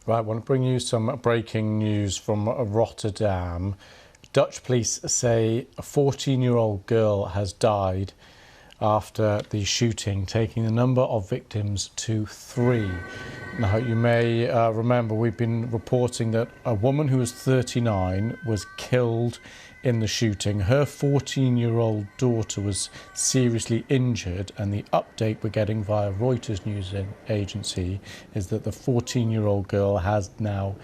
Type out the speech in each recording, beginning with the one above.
Right, I want to bring you some breaking news from Rotterdam. Dutch police say a 14-year-old girl has died after the shooting, taking the number of victims to 3. Now, you may remember we've been reporting that a woman who was 39 was killed in the shooting. Her 14-year-old daughter was seriously injured, and the update we're getting via Reuters news agency is that the 14-year-old girl has now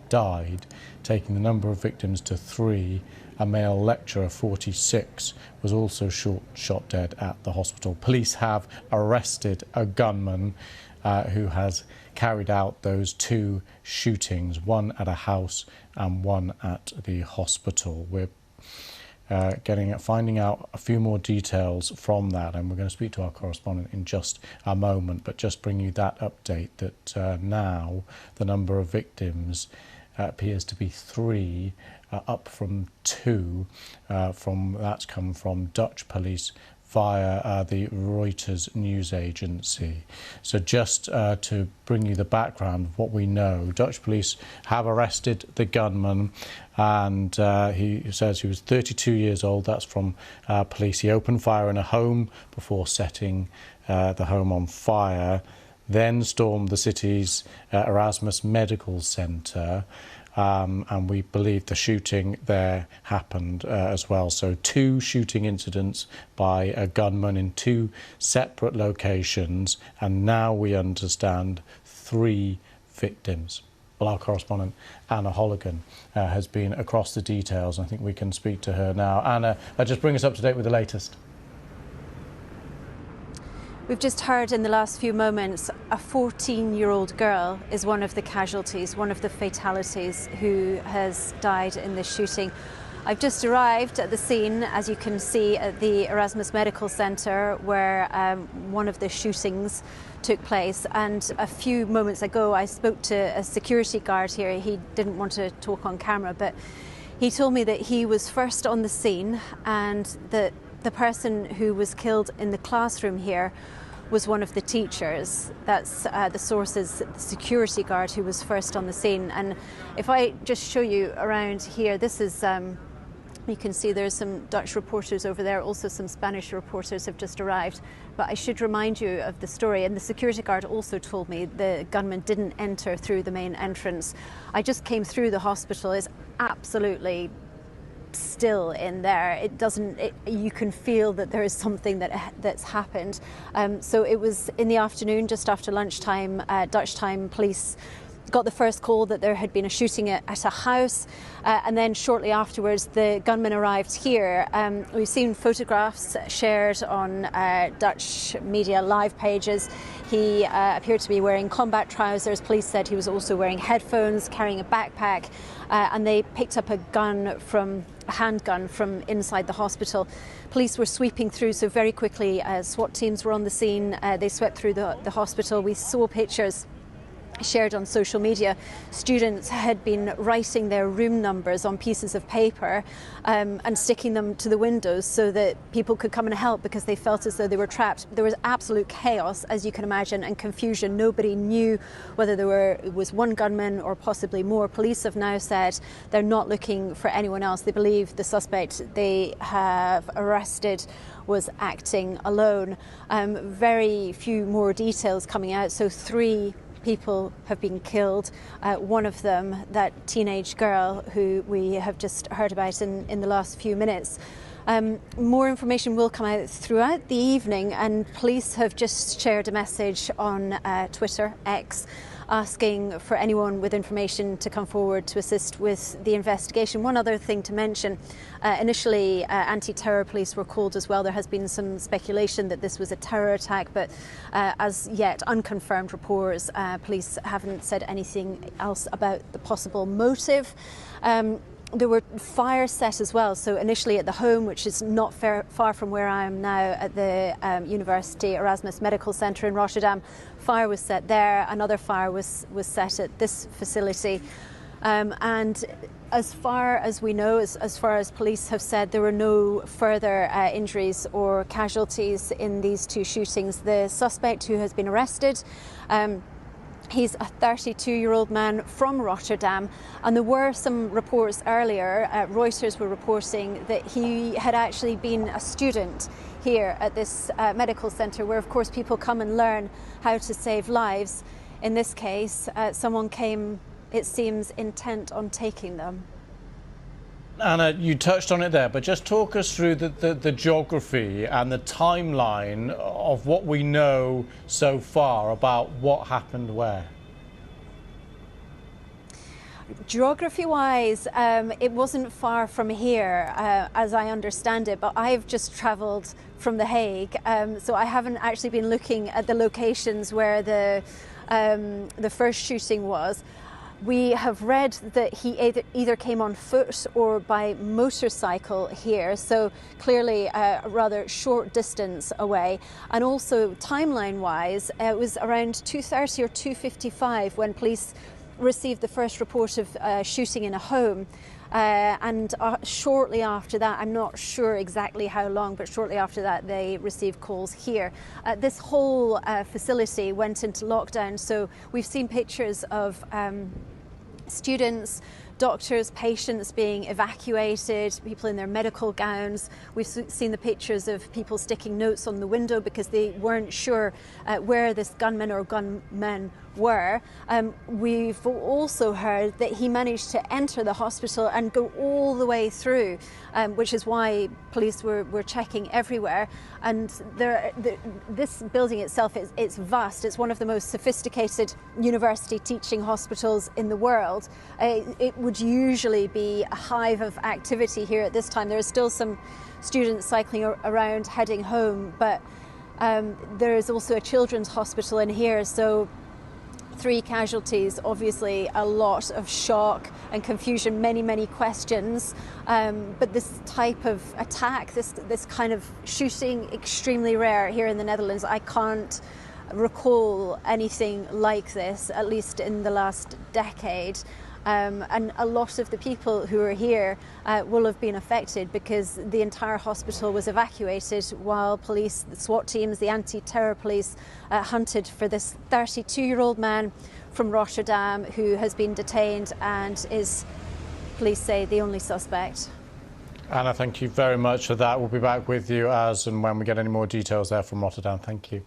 died, taking the number of victims to 3. A male lecturer, 46, was also shot dead at the hospital. Police have arrested a gunman who has carried out those 2 shootings, one at a house and one at the hospital. We're finding out a few more details from that, and we're going to speak to our correspondent in just a moment, but just bring you that update that now the number of victims appears to be 3, up from 2. That's come from Dutch police via the Reuters news agency. So just to bring you the background of what we know, Dutch police have arrested the gunman, and he says he was 32 years old. That's from police. He opened fire in a home before setting the home on fire, then stormed the city's Erasmus Medical Center. And we believe the shooting there happened as well. So 2 shooting incidents by a gunman in 2 separate locations, and now we understand 3 victims. Well, our correspondent Anna Holligan has been across the details. I think we can speak to her now. Anna, just bring us up to date with the latest. We've just heard in the last few moments a 14-year-old girl is one of the casualties, one of the fatalities who has died in this shooting. I've just arrived at the scene, as you can see, at the Erasmus Medical Center, where one of the shootings took place. And a few moments ago, I spoke to a security guard here. He didn't want to talk on camera, but he told me that he was first on the scene, and that the person who was killed in the classroom here was one of the teachers. That's the source's security guard who was first on the scene. And if I just show you around here, this is, you can see there's some Dutch reporters over there, also some Spanish reporters have just arrived. But I should remind you of the story, and the security guard also told me the gunman didn't enter through the main entrance. I just came through the hospital. It's absolutely still in there. It doesn't, you can feel that there is something that's happened. So it was in the afternoon, just after lunchtime, Dutch time, police got the first call that there had been a shooting at a house, and then shortly afterwards the gunman arrived here. We've seen photographs shared on Dutch media live pages. He appeared to be wearing combat trousers. Police said he was also wearing headphones, carrying a backpack, and they picked up a handgun from inside the hospital. Police were sweeping through, so very quickly SWAT teams were on the scene. They swept through the hospital. We saw pictures shared on social media. Students had been writing their room numbers on pieces of paper and sticking them to the windows so that people could come and help, because they felt as though they were trapped. There was absolute chaos, as you can imagine, and confusion. Nobody knew whether it was one gunman or possibly more. Police have now said they're not looking for anyone else. They believe the suspect they have arrested was acting alone. Very few more details coming out. So 3 people have been killed. One of them, that teenage girl who we have just heard about in the last few minutes. More information will come out throughout the evening, and police have just shared a message on Twitter, X, asking for anyone with information to come forward to assist with the investigation. One other thing to mention, initially anti-terror police were called as well. There has been some speculation that this was a terror attack, but as yet unconfirmed reports. Police haven't said anything else about the possible motive. There were fires set as well. So initially at the home, which is not far from where I am now at the University Erasmus Medical Center in Rotterdam, fire was set there. Another fire was set at this facility. And as far as we know, as far as police have said, there were no further injuries or casualties in these 2 shootings. The suspect who has been arrested He's a 32-year-old man from Rotterdam, and there were some reports earlier, Reuters were reporting that he had actually been a student here at this medical centre, where of course people come and learn how to save lives. In this case, someone came, it seems, intent on taking them. Anna, you touched on it there, but just talk us through the geography and the timeline of what we know so far about what happened where. Geography-wise, it wasn't far from here, as I understand it, but I've just travelled from The Hague, so I haven't actually been looking at the locations where the first shooting was. We have read that he either came on foot or by motorcycle here, so clearly a rather short distance away. And also timeline-wise, it was around 2:30 or 2:55 when police received the first report of shooting in a home. And shortly after that, I'm not sure exactly how long, but shortly after that they received calls here. This whole facility went into lockdown, so we've seen pictures of students, doctors, patients being evacuated, people in their medical gowns. We've seen the pictures of people sticking notes on the window because they weren't sure where this gunman or gunmen were. We've also heard that he managed to enter the hospital and go all the way through, which is why police were checking everywhere. And this building itself, it's vast. It's one of the most sophisticated university teaching hospitals in the world. It would usually be a hive of activity here at this time. There are still some students cycling around heading home, but there is also a children's hospital in here, so 3 casualties, obviously a lot of shock and confusion, many questions, but this type of attack, this kind of shooting, extremely rare here in the Netherlands. I can't recall anything like this, at least in the last decade. And a lot of the people who are here will have been affected because the entire hospital was evacuated while police, the SWAT teams, the anti-terror police hunted for this 32-year-old man from Rotterdam who has been detained and is, police say, the only suspect. Anna, thank you very much for that. We'll be back with you as and when we get any more details there from Rotterdam. Thank you.